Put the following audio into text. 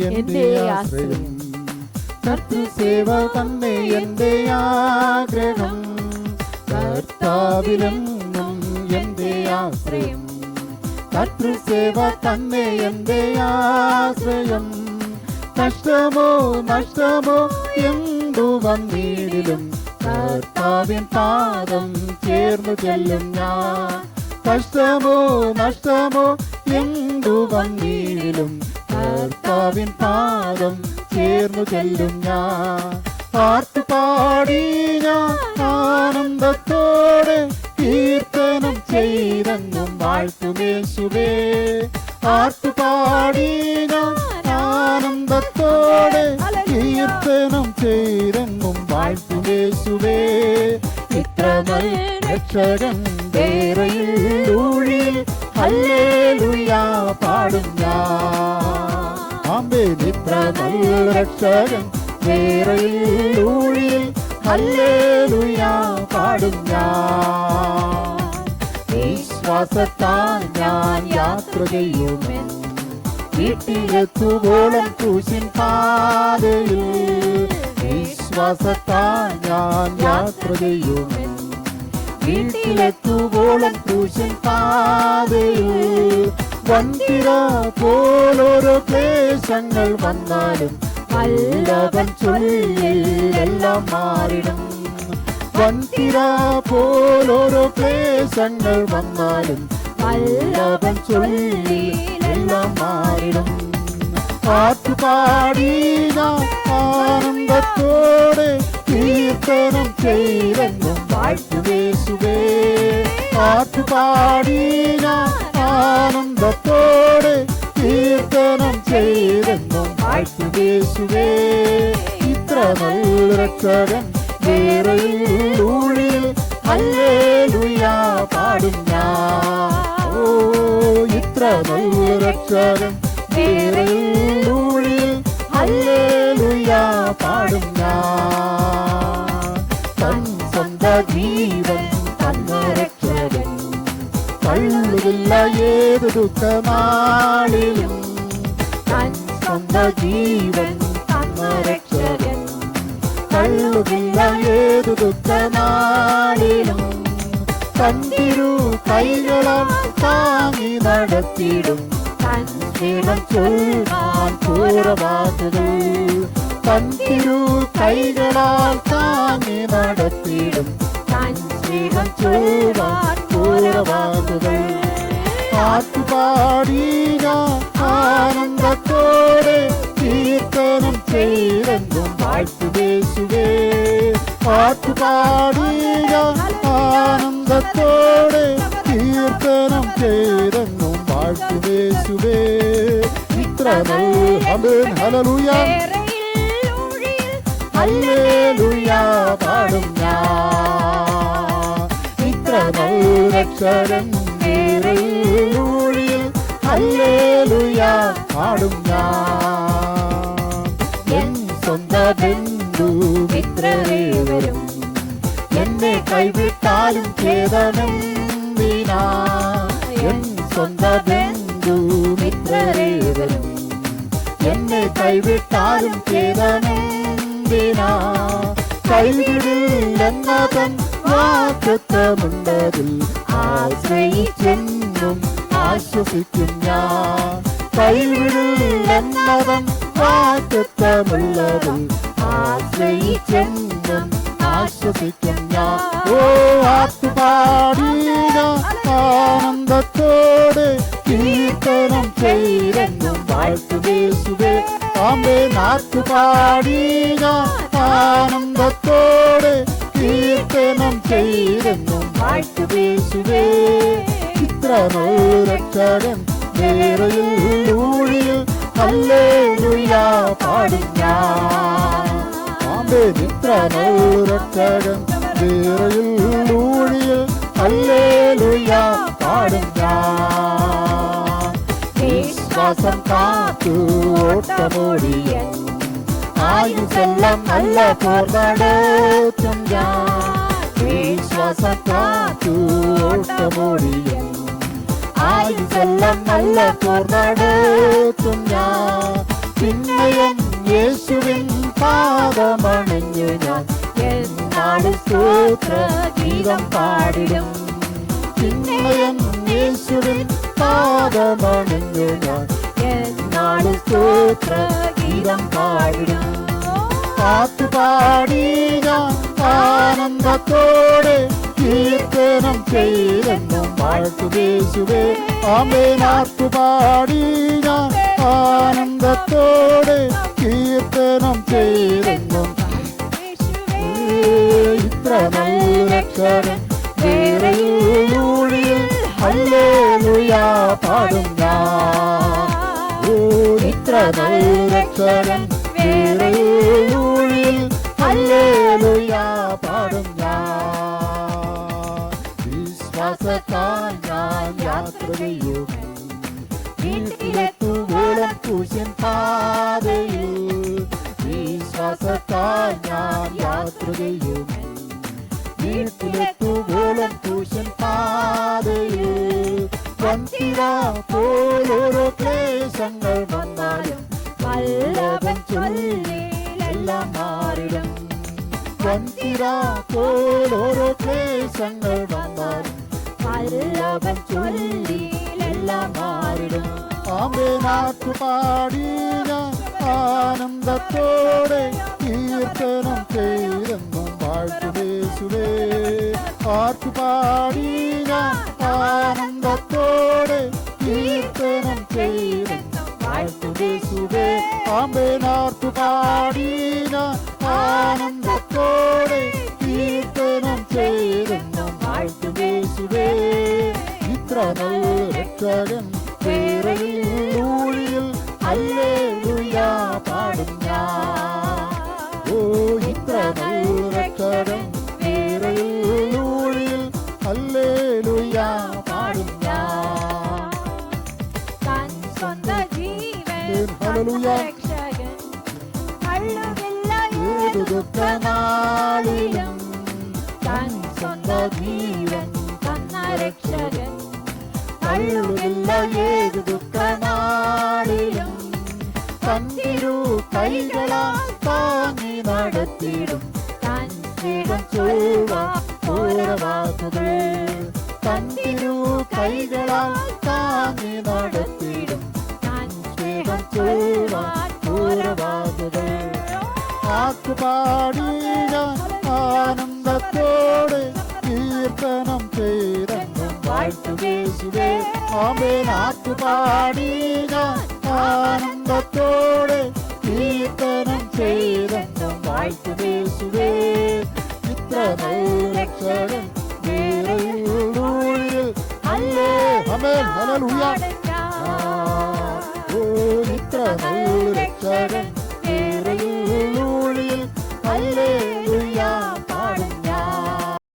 എന്റെ ആശ്രയം. കർത്തൃസേവ തന്നെ എന്റെ ആഗ്രഹം, കർത്താവിലെന്നും എന്റെ ആശ്രയം. കർത്തൃസേവ തന്നെ എന്റെ ആശ്രയം. കഷ്ടമോ നഷ്ടമോ എന്തു വന്നിടിലും കർത്താവിൻ പാദം ചേർന്നു ചെല്ലും ഞാൻ. കഷ്ടമോ നഷ്ടമോ എന്തു വന്നിടിലും കർത്താവിൻ പാദം ചേർന്നു ചെല്ലും ഞാൻ. പാട്ടുപാടി ഞാൻ ആനന്ദത്തോടെ കീർത്തനം ചെയ്തെന്നും വാഴ്ത്തുമേശുവേ. പാട്ടുപാടി ഞാൻ ആനന്ദത്തോടെ കീർത്തനം ചെയ്തെന്നും വാഴ്ത്തുമേശുവേ. ഇത്രമൽ രക്ഷകൻ വേറെയിൽ ഹല്ലേലൂയ പാടും ഞാൻ. ആമേൻ. ഇത്രമൽ രക്ഷകൻ വേറെയിൽ ഹല്ലേലൂയ പാടും ഞാൻ. വിശ്വാസത്താൽ ഞാൻ യാത്ര ചെയ്യുമെൻ വീട്ടിലെത്തുവോളം ക്രൂശിൻ പാതയിൽ. വിശ്വാസത്താൽ ഞാൻ യാത്ര ചെയ്യുമെൻ വീട്ടിലെത്തുവോളം ക്രൂശിൻ പാതയിൽ. വന്തിര പോലോരോ ക്ലേശങ്ങൾ വന്നാലും വല്ലഭൻ ചൊല്ലിൽ എല്ലാം മാറിടും. വന്തിര പോലോരോ ക്ലേശങ്ങൾ വന്നാലും വല്ലഭൻ ചൊല്ലിൽ എല്ലാം മാറിടും. പാട്ടുപാടി ഞാൻ ആനന്ദത്തോടെ കീർത്തനം ചെയ്തെന്നും വാഴ്ത്തുമേശുവേ. പാട്ടുപാടി ഞാൻ ആനന്ദത്തോടെ കീർത്തനം ചെയ്തെന്നും വാഴ്ത്തുമേശുവേ. ഇത്ര നല്ല രക്ഷകൻ വേറെയിൽ ഹല്ലേലൂയ പാടും ഞാൻ. ഓ, ഇത്ര നല്ല രക്ഷകൻ വേറെയിൽ ഹല്ലേലൂയ പാടും ഞാൻ. തൻ സ്വന്തം ജീവൻ തന്ന രക്ഷകൻ തള്ളുകില്ല ഏതു ദുഃഖനാളിലും. തൻ സ്വന്തം ജീവൻ തന്ന രക്ഷകൻ തള്ളുകില്ല ഏതു ദുഃഖനാളിലും. തന്തിരു കൈകളാൽ താങ്ങി നടത്തിയിടും തൻ സ്നേഹം ചൊല്ലാൻ പൂരവാക്കുകൾ. തന്തിരു കൈകളാൽ താങ്ങി നടത്തിയിടും തൻ സ്നേഹം ചൊല്ലാൻ പൂരവാക്കുകൾ. പാട്ടുപാടി ഞാൻ ആനന്ദത്തോടെ കീർത്തനം ചെയ്തെന്നും വാഴ്ത്തുമേശുവേ. പാട്ടുപാടി ഞാൻ ആനന്ദത്തോടെ കീർത്തനം ചെയ്തെന്നും വാഴ്ത്തുമേശുവേ. ഇത്ര ഹല്ലേലൂയ ഹല്ലേലൂയ പാടും ഞാൻ. ഇത്ര നല്ല രക്ഷകൻ വേറെയിൽ ഹല്ലേലൂയ പാടും ഞാൻ. എൻ സ്വന്തം ബന്ധു മിത്രരേവരും എന്നെ കൈവിട്ടാലും ഖേദമെന്തിനാ. എൻ സ്വന്തം ബന്ധു മിത്രരേവരും എന്നെ കൈവിട്ടാലും ഖേദമെന്തിനാ. കൈവിടില്ലെന്നതൻ വാഗ്ദത്തമുണ്ടതിൽ ആശ്രയിച്ചെന്നും ആശ്വസിക്കും ഞാൻ. കൈവിടില്ലെന്നതൻ വാഗ്ദത്തമുള്ളതിൽ ആശ്രയിച്ചെന്നും ആശ്വസിക്കും ഞാൻ. ഓ, ആത്തുപാടി ഞാൻ ആനന്ദത്തോടെ കീർത്തനം ചെയ്തെന്നും വാഴ്ത്തുമേശുവേ. ആമേൻ. ആത്തുപാടി ഞാൻ ആനന്ദത്തോടെ കീർത്തനം ചെയ്തെന്നും വാഴ്ത്തുമേശുവേ. ഇത്ര നല്ല രക്ഷകൻ വേറെയിൽ ഹല്ലേലൂയ പാടും ഞാൻ. ആമേൻ. ഇത്ര നല്ല രക്ഷകൻ വേറെയിൽ ഹല്ലേലൂയ പാടും ഞാൻ. വിശ്വാസം കാത്തു ഓട്ടമോടിയൻ ആയുസെല്ലാം നല്ല പോർ നടത്തും ഞാൻ. വിശ്വാസം കാത്തു ഓട്ടമോടിയൻ ആയുസെല്ലാം നല്ല പോർ നടത്തും ഞാൻ. പിന്നെയും യേശുവിൻ പാദമണഞ്ഞു ഞാൻ എന്നാളും സ്തോത്ര ഗീതം പാടിടും. പിന്നെയും യേശുവിൻ പാദമണഞ്ഞു ഞാൻ എന്നാളും സ്തോത്ര ഗീതം പാടിടും. പാട്ടുപാടി ഞാൻ ആനന്ദത്തോടെ കീർത്തനം ചെയ്തെന്നും വാഴ്ത്തുയേശുവേ. ആമേൻ. പാട്ടുപാടി ഞാൻ ആനന്ദത്തോടെ കീർത്തനം ചെയ്തെന്നും ഇത്ര നല്ല രക്ഷകൻ വേറെയൂഴിയിൽ ഹല്ലേലൂയ പാടും ഞാൻ. ഇത്ര നല്ല രക്ഷകൻ വേറെയൂഴിയിൽ ഹല്ലേലൂയ പാടും ഞാൻ. വിശ്വാസത്താൽ ഞാൻ യാത്ര ചെയ്യും വീട്ടിലെത്തുവോളം ക്രൂശിൻ പാതയിൽ. വിശ്വാസത്താൽ ഞാൻ യാത്ര ചെയ്യും വീട്ടിലെത്തുവോളം ക്രൂശിൻ പാതയിൽ. വന്തിര പോലോരോ ക്ലേശങ്ങൾ വന്നാലും വല്ലഭൻ ചൊല്ലിലെല്ലാം മാറിടും. വന്തിര പോലോരോ ക്ലേശങ്ങൾ വന്നാലും വല്ലഭൻ ചൊല്ലിലെല്ലാം മാറിടും. ആമേനാട്ടുപാടി ഞാൻ ആനന്ദത്തോടെ കീർത്തനം ചെയ്തെന്നും വാഴ്ത്തുയേശുവേ. ആട്ടുപാടി ഞാൻ ആനന്ദത്തോടെ കീർത്തനം ചെയ്തെന്നും വാഴ്ത്തുയേശുവേ. ആമേനാട്ടുപാടി ഞാൻ ആനന്ദത്തോടെ കീർത്തനം ചെയ്തെന്നും വാഴ്ത്തുയേശുവേ. ഇത്ര നല്ല രക്ഷകൻ വേറെയൂഴിയിൽ ഹല്ലേലൂയ പാടും ഞാൻ. ഇത്ര നല്ല രക്ഷകൻ വേറെയൂഴിയിൽ ഹല്ലേലൂയ പാടും ഞാൻ. തൻ സ്വന്തം ജീവൻ ഹല്ലേലൂയ രക്ഷകൻ കള്ളുകില്ല ഏതു ദുഃഖനാളിലും. തൻ സ്വന്തം ജീവൻ തന്ന രക്ഷകൻ കള്ളുകില്ല ഏതു ദുഃഖനാളിലും. തന്തിരു കൈകളാൽ താങ്ങി നടത്തിടും തൻ സ്നേഹം ചൊല്ലുവാൻ ഓരവാക്കുകൾ. തന്തിരു കൈകളാൽ താങ്ങി നടത്തിടും തൻ സ്നേഹം ചൊല്ലുവാൻ ഓരവാക്കുകൾ. ആക്കുപാടി ഞാൻ ആനന്ദത്തോടെ കീർത്തനം ചെയ്തെന്നും വാഴ്ത്തുയേശുവേ. ആമേൻ. ആക്കുപാടി ഞാൻ ആനന്ദത്തോടെ കീർത്തനം ചെയ്തെന്നും വാഴ്ത്തുയേശുവേ. ഇത്ര നല്ല രക്ഷകൻ വേറെയൂഴിയിൽ ഹല്ലേലൂയ. ഇത്ര നല്ല രക്ഷകൻ